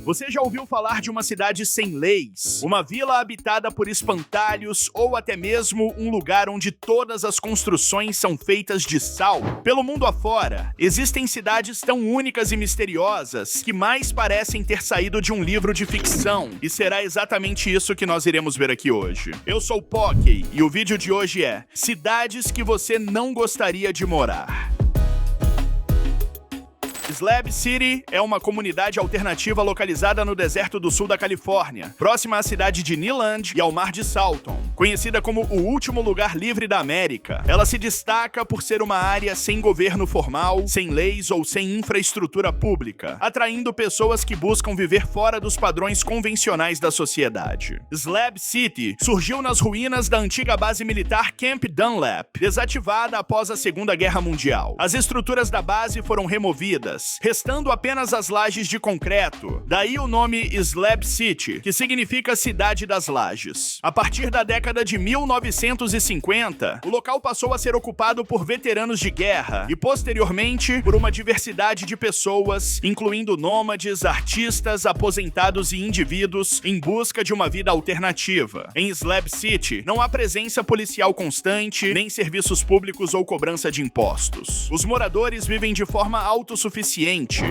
Você já ouviu falar de uma cidade sem leis? Uma vila habitada por espantalhos ou até mesmo um lugar onde todas as construções são feitas de sal? Pelo mundo afora, existem cidades tão únicas e misteriosas que mais parecem ter saído de um livro de ficção. E será exatamente isso que nós iremos ver aqui hoje. Eu sou o Pocky e o vídeo de hoje é Cidades que você não gostaria de morar. Slab City é uma comunidade alternativa localizada no deserto do sul da Califórnia, próxima à cidade de Neeland e ao mar de Salton. Conhecida como o último lugar livre da América, ela se destaca por ser uma área sem governo formal, sem leis ou sem infraestrutura pública, atraindo pessoas que buscam viver fora dos padrões convencionais da sociedade. Slab City surgiu nas ruínas da antiga base militar Camp Dunlap, desativada após a Segunda Guerra Mundial. As estruturas da base foram removidas, restando apenas as lajes de concreto. Daí o nome Slab City, que significa Cidade das Lajes. A partir da década de 1950, o local passou a ser ocupado por veteranos de guerra e, posteriormente, por uma diversidade de pessoas, incluindo nômades, artistas, aposentados e indivíduos em busca de uma vida alternativa. Em Slab City, não há presença policial constante, nem serviços públicos ou cobrança de impostos. Os moradores vivem de forma autossuficiente,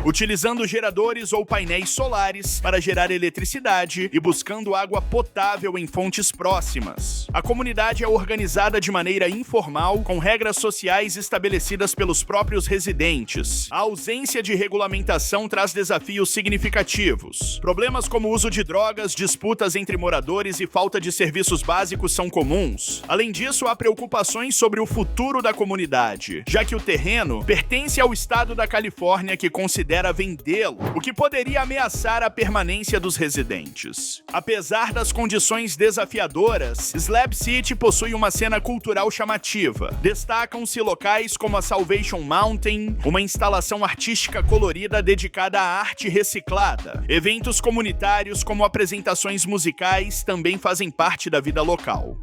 utilizando geradores ou painéis solares para gerar eletricidade e buscando água potável em fontes próximas. A comunidade é organizada de maneira informal, com regras sociais estabelecidas pelos próprios residentes. A ausência de regulamentação traz desafios significativos. Problemas como o uso de drogas, disputas entre moradores e falta de serviços básicos são comuns. Além disso, há preocupações sobre o futuro da comunidade, já que o terreno pertence ao estado da Califórnia, que considera vendê-lo, o que poderia ameaçar a permanência dos residentes. Apesar das condições desafiadoras, Slab City possui uma cena cultural chamativa. Destacam-se locais como a Salvation Mountain, uma instalação artística colorida dedicada à arte reciclada. Eventos comunitários como apresentações musicais também fazem parte da vida local.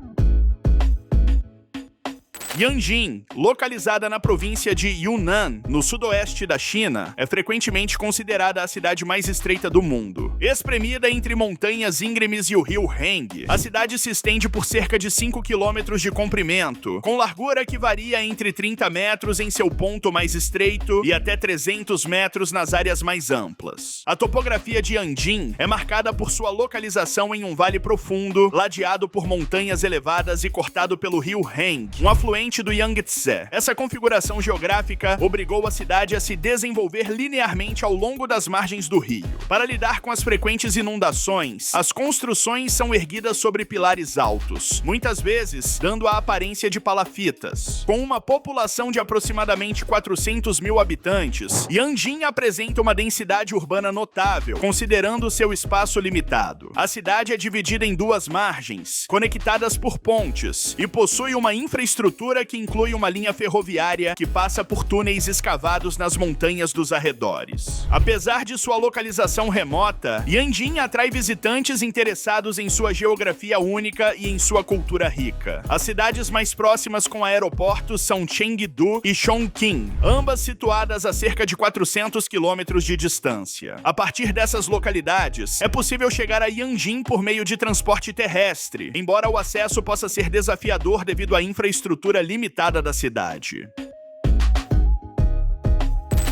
Yanjin, localizada na província de Yunnan, no sudoeste da China, é frequentemente considerada a cidade mais estreita do mundo. Espremida entre montanhas íngremes e o rio Heng, a cidade se estende por cerca de 5 quilômetros de comprimento, com largura que varia entre 30 metros em seu ponto mais estreito e até 300 metros nas áreas mais amplas. A topografia de Yanjin é marcada por sua localização em um vale profundo, ladeado por montanhas elevadas e cortado pelo rio Heng, um afluente do Yangtze. Essa configuração geográfica obrigou a cidade a se desenvolver linearmente ao longo das margens do rio. Para lidar com as frequentes inundações, as construções são erguidas sobre pilares altos, muitas vezes dando a aparência de palafitas. Com uma população de aproximadamente 400 mil habitantes, Yanjin apresenta uma densidade urbana notável, considerando seu espaço limitado. A cidade é dividida em duas margens, conectadas por pontes, e possui uma infraestrutura que inclui uma linha ferroviária que passa por túneis escavados nas montanhas dos arredores. Apesar de sua localização remota, Yanjin atrai visitantes interessados em sua geografia única e em sua cultura rica. As cidades mais próximas com aeroportos são Chengdu e Chongqing, ambas situadas a cerca de 400 quilômetros de distância. A partir dessas localidades, é possível chegar a Yanjin por meio de transporte terrestre, embora o acesso possa ser desafiador devido à infraestrutura limitada da cidade.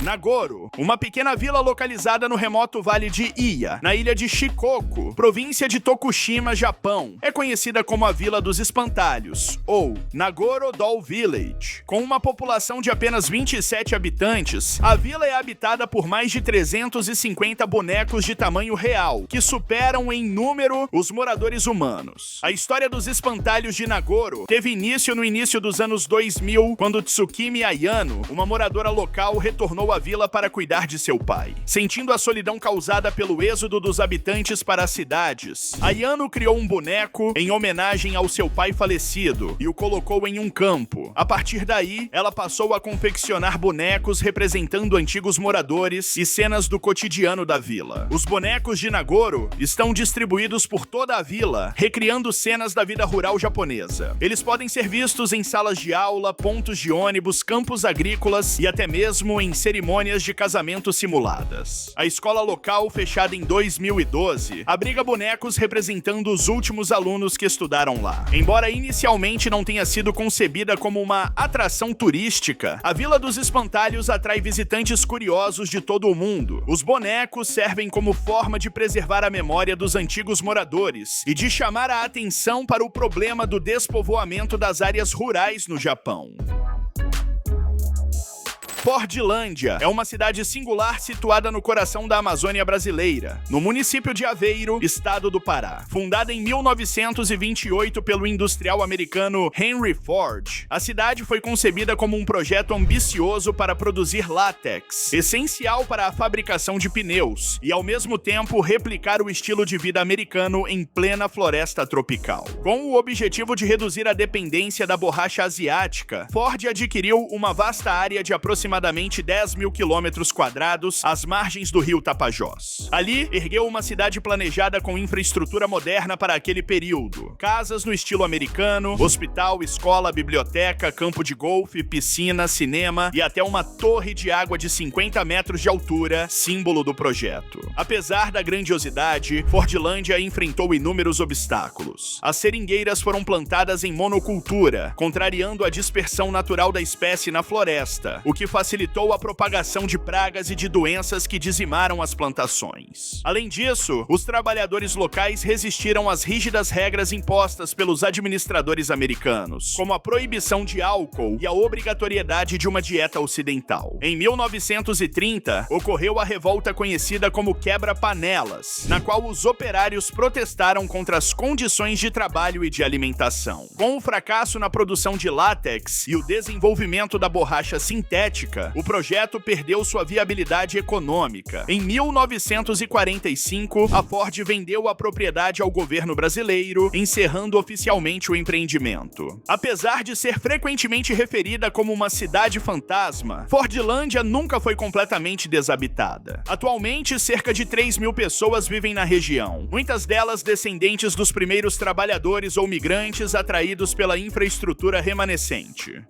Nagoro, uma pequena vila localizada no remoto vale de Iya, na ilha de Shikoku, província de Tokushima, Japão. É conhecida como a Vila dos Espantalhos, ou Nagoro Doll Village. Com uma população de apenas 27 habitantes, a vila é habitada por mais de 350 bonecos de tamanho real, que superam em número os moradores humanos. A história dos espantalhos de Nagoro teve início no início dos anos 2000, quando Tsukimi Ayano, uma moradora local, retornou à vila para cuidar de seu pai. Sentindo a solidão causada pelo êxodo dos habitantes para as cidades, Ayano criou um boneco em homenagem ao seu pai falecido e o colocou em um campo. A partir daí, ela passou a confeccionar bonecos representando antigos moradores e cenas do cotidiano da vila. Os bonecos de Nagoro estão distribuídos por toda a vila, recriando cenas da vida rural japonesa. Eles podem ser vistos em salas de aula, pontos de ônibus, campos agrícolas e até mesmo em cerimônias cerimônias de casamento simuladas. A escola local, fechada em 2012, abriga bonecos representando os últimos alunos que estudaram lá. Embora inicialmente não tenha sido concebida como uma atração turística, a Vila dos Espantalhos atrai visitantes curiosos de todo o mundo. Os bonecos servem como forma de preservar a memória dos antigos moradores e de chamar a atenção para o problema do despovoamento das áreas rurais no Japão. Fordlândia é uma cidade singular situada no coração da Amazônia brasileira, no município de Aveiro, estado do Pará. Fundada em 1928 pelo industrial americano Henry Ford, a cidade foi concebida como um projeto ambicioso para produzir látex, essencial para a fabricação de pneus, e ao mesmo tempo replicar o estilo de vida americano em plena floresta tropical. Com o objetivo de reduzir a dependência da borracha asiática, Ford adquiriu uma vasta área de aproximadamente 10 mil quilômetros quadrados às margens do rio Tapajós. Ali, ergueu uma cidade planejada com infraestrutura moderna para aquele período. Casas no estilo americano, hospital, escola, biblioteca, campo de golfe, piscina, cinema e até uma torre de água de 50 metros de altura, símbolo do projeto. Apesar da grandiosidade, Fordlândia enfrentou inúmeros obstáculos. As seringueiras foram plantadas em monocultura, contrariando a dispersão natural da espécie na floresta, o que facilitou a propagação de pragas e de doenças que dizimaram as plantações. Além disso, os trabalhadores locais resistiram às rígidas regras impostas pelos administradores americanos, como a proibição de álcool e a obrigatoriedade de uma dieta ocidental. Em 1930, ocorreu a revolta conhecida como Quebra-Panelas, na qual os operários protestaram contra as condições de trabalho e de alimentação. Com o fracasso na produção de látex e o desenvolvimento da borracha sintética, o projeto perdeu sua viabilidade econômica. Em 1945, a Ford vendeu a propriedade ao governo brasileiro, encerrando oficialmente o empreendimento. Apesar de ser frequentemente referida como uma cidade fantasma, Fordlândia nunca foi completamente desabitada. Atualmente, cerca de 3 mil pessoas vivem na região, muitas delas descendentes dos primeiros trabalhadores ou migrantes atraídos pela infraestrutura remanescente.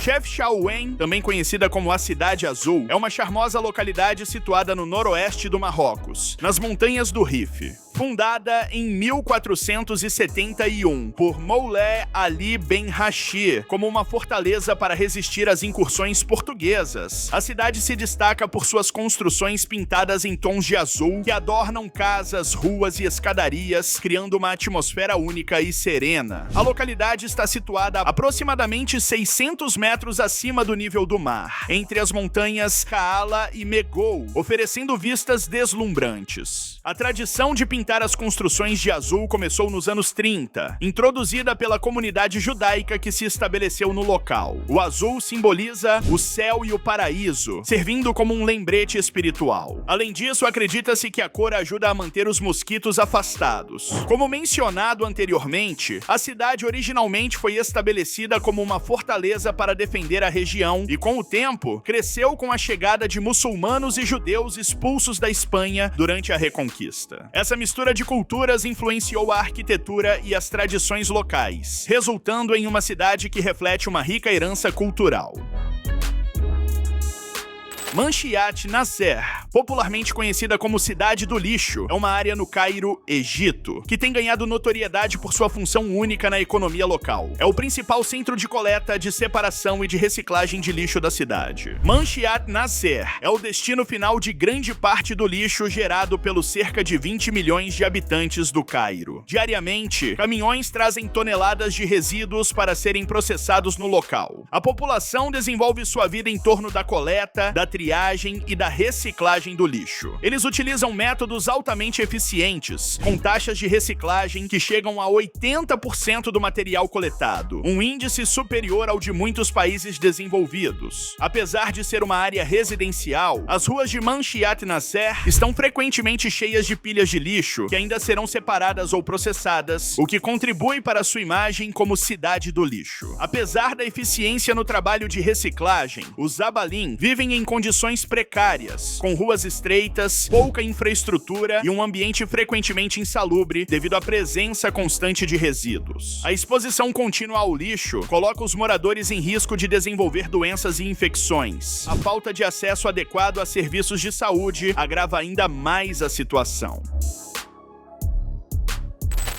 Chefchaouen, também conhecida como a Cidade Azul, é uma charmosa localidade situada no noroeste do Marrocos, nas montanhas do Rif. Fundada em 1471 por Moulay Ali Ben Rachid como uma fortaleza para resistir às incursões portuguesas, a cidade se destaca por suas construções pintadas em tons de azul que adornam casas, ruas e escadarias, criando uma atmosfera única e serena. A localidade está situada a aproximadamente 600 metros acima do nível do mar, entre as montanhas Kaala e Megou, oferecendo vistas deslumbrantes. A tradição de pintar as construções de azul começou nos anos 30, introduzida pela comunidade judaica que se estabeleceu no local. O azul simboliza o céu e o paraíso, servindo como um lembrete espiritual. Além disso, acredita-se que a cor ajuda a manter os mosquitos afastados. Como mencionado anteriormente, a cidade originalmente foi estabelecida como uma fortaleza para defender a região e, com o tempo, cresceu com a chegada de muçulmanos e judeus expulsos da Espanha durante a Reconquista. Essa mistura de culturas influenciou a arquitetura e as tradições locais, resultando em uma cidade que reflete uma rica herança cultural. Manshiyat Nasser, popularmente conhecida como Cidade do Lixo, é uma área no Cairo, Egito, que tem ganhado notoriedade por sua função única na economia local. É o principal centro de coleta, de separação e de reciclagem de lixo da cidade. Manshiyat Nasser é o destino final de grande parte do lixo gerado pelos cerca de 20 milhões de habitantes do Cairo. Diariamente, caminhões trazem toneladas de resíduos para serem processados no local. A população desenvolve sua vida em torno da coleta, da triagem e da reciclagem do lixo. Eles utilizam métodos altamente eficientes, com taxas de reciclagem que chegam a 80% do material coletado, um índice superior ao de muitos países desenvolvidos. Apesar de ser uma área residencial, as ruas de Manshiyat Nasser estão frequentemente cheias de pilhas de lixo que ainda serão separadas ou processadas, o que contribui para sua imagem como cidade do lixo. Apesar da eficiência no trabalho de reciclagem, os Abalim vivem em condições condições precárias, com ruas estreitas, pouca infraestrutura e um ambiente frequentemente insalubre devido à presença constante de resíduos. A exposição contínua ao lixo coloca os moradores em risco de desenvolver doenças e infecções. A falta de acesso adequado a serviços de saúde agrava ainda mais a situação.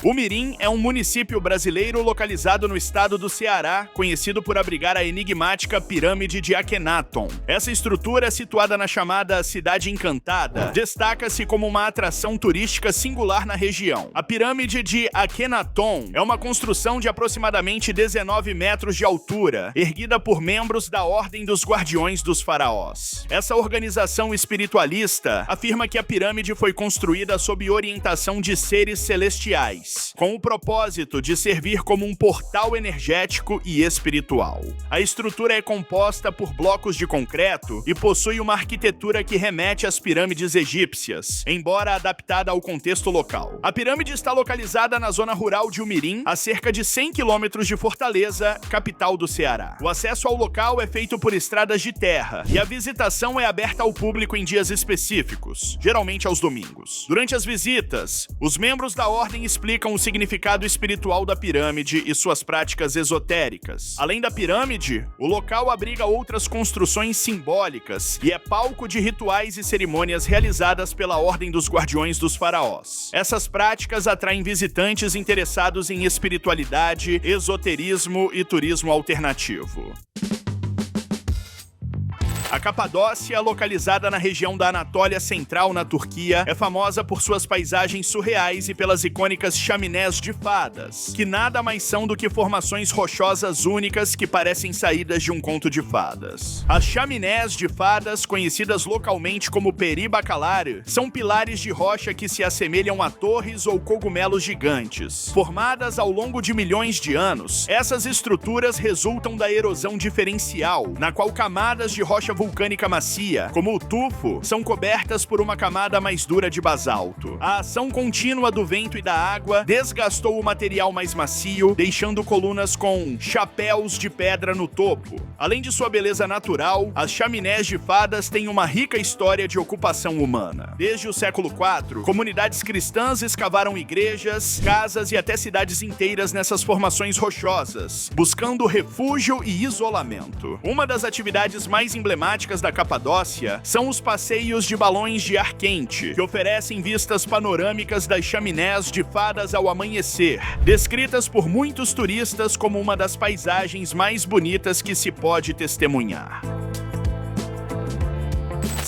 Umirim é um município brasileiro localizado no estado do Ceará, conhecido por abrigar a enigmática pirâmide de Akhenaton. Essa estrutura, situada na chamada Cidade Encantada, destaca-se como uma atração turística singular na região. A pirâmide de Akhenaton é uma construção de aproximadamente 19 metros de altura, erguida por membros da Ordem dos Guardiões dos Faraós. Essa organização espiritualista afirma que a pirâmide foi construída sob orientação de seres celestiais, com o propósito de servir como um portal energético e espiritual. A estrutura é composta por blocos de concreto e possui uma arquitetura que remete às pirâmides egípcias, embora adaptada ao contexto local. A pirâmide está localizada na zona rural de Umirim, a cerca de 100 quilômetros de Fortaleza, capital do Ceará. O acesso ao local é feito por estradas de terra e a visitação é aberta ao público em dias específicos, geralmente aos domingos. Durante as visitas, os membros da ordem explicam o significado espiritual da pirâmide e suas práticas esotéricas. Além da pirâmide, o local abriga outras construções simbólicas e é palco de rituais e cerimônias realizadas pela Ordem dos Guardiões dos Faraós. Essas práticas atraem visitantes interessados em espiritualidade, esoterismo e turismo alternativo. A Capadócia, localizada na região da Anatólia Central, na Turquia, é famosa por suas paisagens surreais e pelas icônicas chaminés de fadas, que nada mais são do que formações rochosas únicas que parecem saídas de um conto de fadas. As chaminés de fadas, conhecidas localmente como peri bacalar, são pilares de rocha que se assemelham a torres ou cogumelos gigantes. Formadas ao longo de milhões de anos, essas estruturas resultam da erosão diferencial, na qual camadas de rocha vulcânica macia, como o tufo, são cobertas por uma camada mais dura de basalto. A ação contínua do vento e da água desgastou o material mais macio, deixando colunas com chapéus de pedra no topo. Além de sua beleza natural, as chaminés de fadas têm uma rica história de ocupação humana. Desde o século IV, comunidades cristãs escavaram igrejas, casas e até cidades inteiras nessas formações rochosas, buscando refúgio e isolamento. Uma das atividades mais emblemáticas da Capadócia são os passeios de balões de ar quente, que oferecem vistas panorâmicas das chaminés de fadas ao amanhecer, descritas por muitos turistas como uma das paisagens mais bonitas que se pode testemunhar.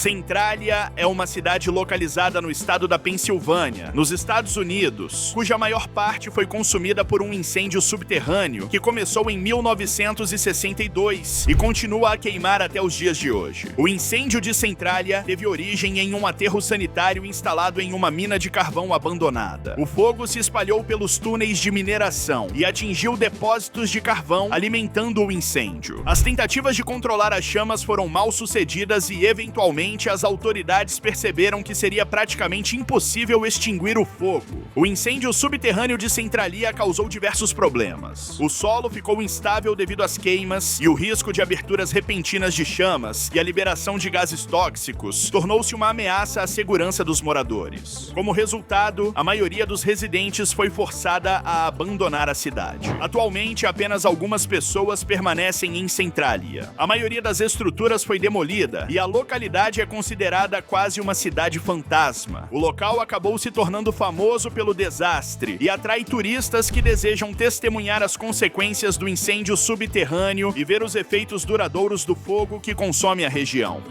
Centralia é uma cidade localizada no estado da Pensilvânia, nos Estados Unidos, cuja maior parte foi consumida por um incêndio subterrâneo que começou em 1962 e continua a queimar até os dias de hoje. O incêndio de Centralia teve origem em um aterro sanitário instalado em uma mina de carvão abandonada. O fogo se espalhou pelos túneis de mineração e atingiu depósitos de carvão, alimentando o incêndio. As tentativas de controlar as chamas foram mal sucedidas e, eventualmente, as autoridades perceberam que seria praticamente impossível extinguir o fogo. O incêndio subterrâneo de Centralia causou diversos problemas. O solo ficou instável devido às queimas e o risco de aberturas repentinas de chamas e a liberação de gases tóxicos tornou-se uma ameaça à segurança dos moradores. Como resultado, a maioria dos residentes foi forçada a abandonar a cidade. Atualmente, apenas algumas pessoas permanecem em Centralia. A maioria das estruturas foi demolida e a localidade é considerada quase uma cidade fantasma. O local acabou se tornando famoso pelo desastre e atrai turistas que desejam testemunhar as consequências do incêndio subterrâneo e ver os efeitos duradouros do fogo que consome a região.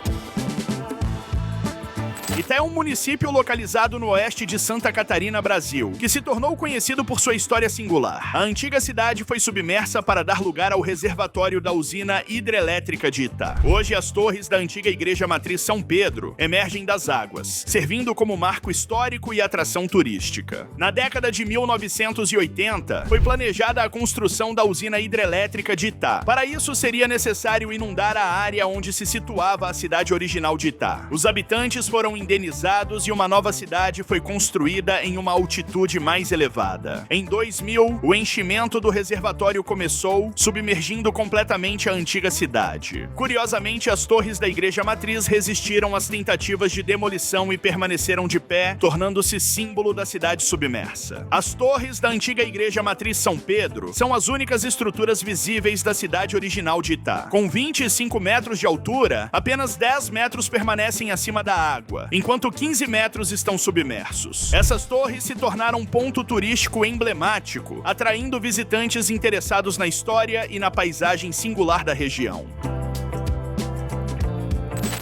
Ité é um município localizado no oeste de Santa Catarina, Brasil, que se tornou conhecido por sua história singular. A antiga cidade foi submersa para dar lugar ao reservatório da usina hidrelétrica de Itá. Hoje, as torres da antiga igreja matriz São Pedro emergem das águas, servindo como marco histórico e atração turística. Na década de 1980, foi planejada a construção da usina hidrelétrica de Itá. Para isso, seria necessário inundar a área onde se situava a cidade original de Itá. Os habitantes foram indenizados e uma nova cidade foi construída em uma altitude mais elevada. Em 2000, o enchimento do reservatório começou, submergindo completamente a antiga cidade. Curiosamente, as torres da igreja matriz resistiram às tentativas de demolição e permaneceram de pé, tornando-se símbolo da cidade submersa. As torres da antiga igreja matriz São Pedro são as únicas estruturas visíveis da cidade original de Itá. Com 25 metros de altura, apenas 10 metros permanecem acima da água, enquanto 15 metros estão submersos. Essas torres se tornaram um ponto turístico emblemático, atraindo visitantes interessados na história e na paisagem singular da região.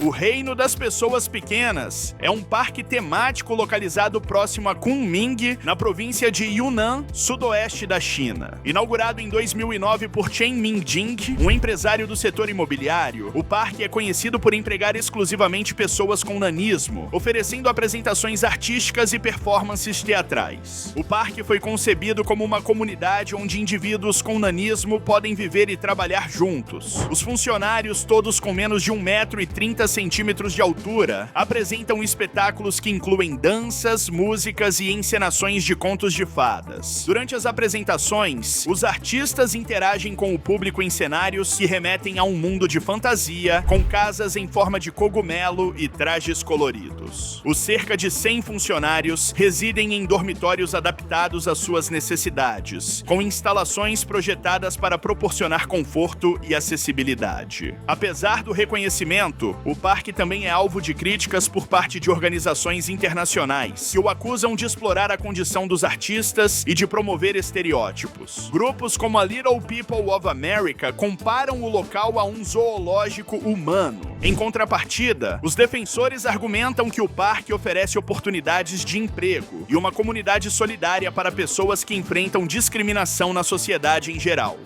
O Reino das Pessoas Pequenas é um parque temático localizado próximo a Kunming, na província de Yunnan, sudoeste da China. Inaugurado em 2009 por Chen Mingjing, um empresário do setor imobiliário, o parque é conhecido por empregar exclusivamente pessoas com nanismo, oferecendo apresentações artísticas e performances teatrais. O parque foi concebido como uma comunidade onde indivíduos com nanismo podem viver e trabalhar juntos. Os funcionários, todos com menos de 1,30 centímetros de altura, apresentam espetáculos que incluem danças, músicas e encenações de contos de fadas. Durante as apresentações, os artistas interagem com o público em cenários que remetem a um mundo de fantasia, com casas em forma de cogumelo e trajes coloridos. Os cerca de 100 funcionários residem em dormitórios adaptados às suas necessidades, com instalações projetadas para proporcionar conforto e acessibilidade. Apesar do reconhecimento, o parque também é alvo de críticas por parte de organizações internacionais, que o acusam de explorar a condição dos artistas e de promover estereótipos. Grupos como a Little People of America comparam o local a um zoológico humano. Em contrapartida, os defensores argumentam que o parque oferece oportunidades de emprego e uma comunidade solidária para pessoas que enfrentam discriminação na sociedade em geral.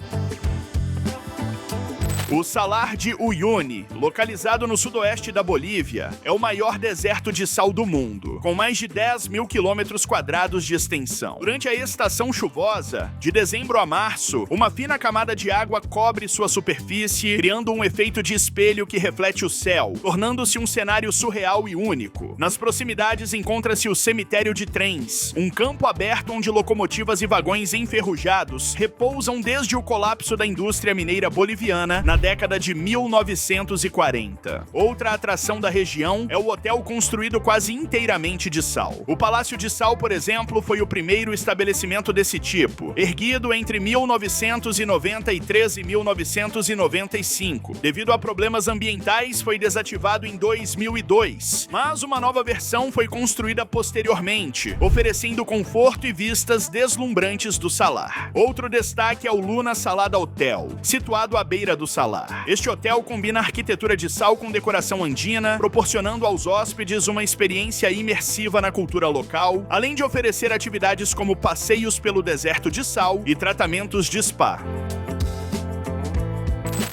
O Salar de Uyuni, localizado no sudoeste da Bolívia, é o maior deserto de sal do mundo, com mais de 10 mil quilômetros quadrados de extensão. Durante a estação chuvosa, de dezembro a março, uma fina camada de água cobre sua superfície, criando um efeito de espelho que reflete o céu, tornando-se um cenário surreal e único. Nas proximidades encontra-se o cemitério de trens, um campo aberto onde locomotivas e vagões enferrujados repousam desde o colapso da indústria mineira boliviana na década de 1940. Outra atração da região é o hotel construído quase inteiramente de sal. O Palácio de Sal, por exemplo, foi o primeiro estabelecimento desse tipo, erguido entre 1993 e 1995. Devido a problemas ambientais, foi desativado em 2002, mas uma nova versão foi construída posteriormente, oferecendo conforto e vistas deslumbrantes do salar. Outro destaque é o Luna Salada Hotel, situado à beira do salar. Este hotel combina arquitetura de sal com decoração andina, proporcionando aos hóspedes uma experiência imersiva na cultura local, além de oferecer atividades como passeios pelo deserto de sal e tratamentos de spa.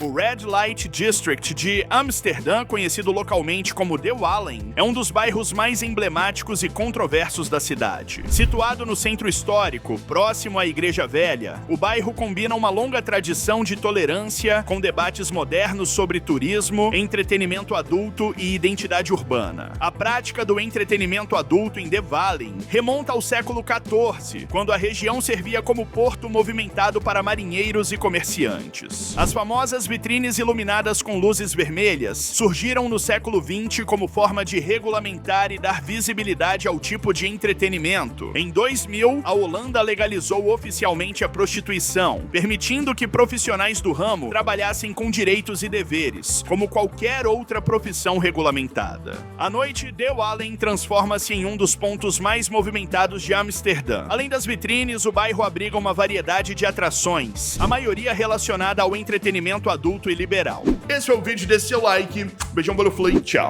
O Red Light District de Amsterdã, conhecido localmente como De Wallen, é um dos bairros mais emblemáticos e controversos da cidade. Situado no centro histórico, próximo à Igreja Velha, o bairro combina uma longa tradição de tolerância com debates modernos sobre turismo, entretenimento adulto e identidade urbana. A prática do entretenimento adulto em De Wallen remonta ao século XIV, quando a região servia como porto movimentado para marinheiros e comerciantes. As famosas vitrines iluminadas com luzes vermelhas surgiram no século XX como forma de regulamentar e dar visibilidade ao tipo de entretenimento. Em 2000, a Holanda legalizou oficialmente a prostituição, permitindo que profissionais do ramo trabalhassem com direitos e deveres, como qualquer outra profissão regulamentada. A noite de Wallen transforma-se em um dos pontos mais movimentados de Amsterdã. Além das vitrines, o bairro abriga uma variedade de atrações, a maioria relacionada ao entretenimento adulto e liberal. Esse foi o vídeo, dê seu like, beijão pelo Flow e tchau.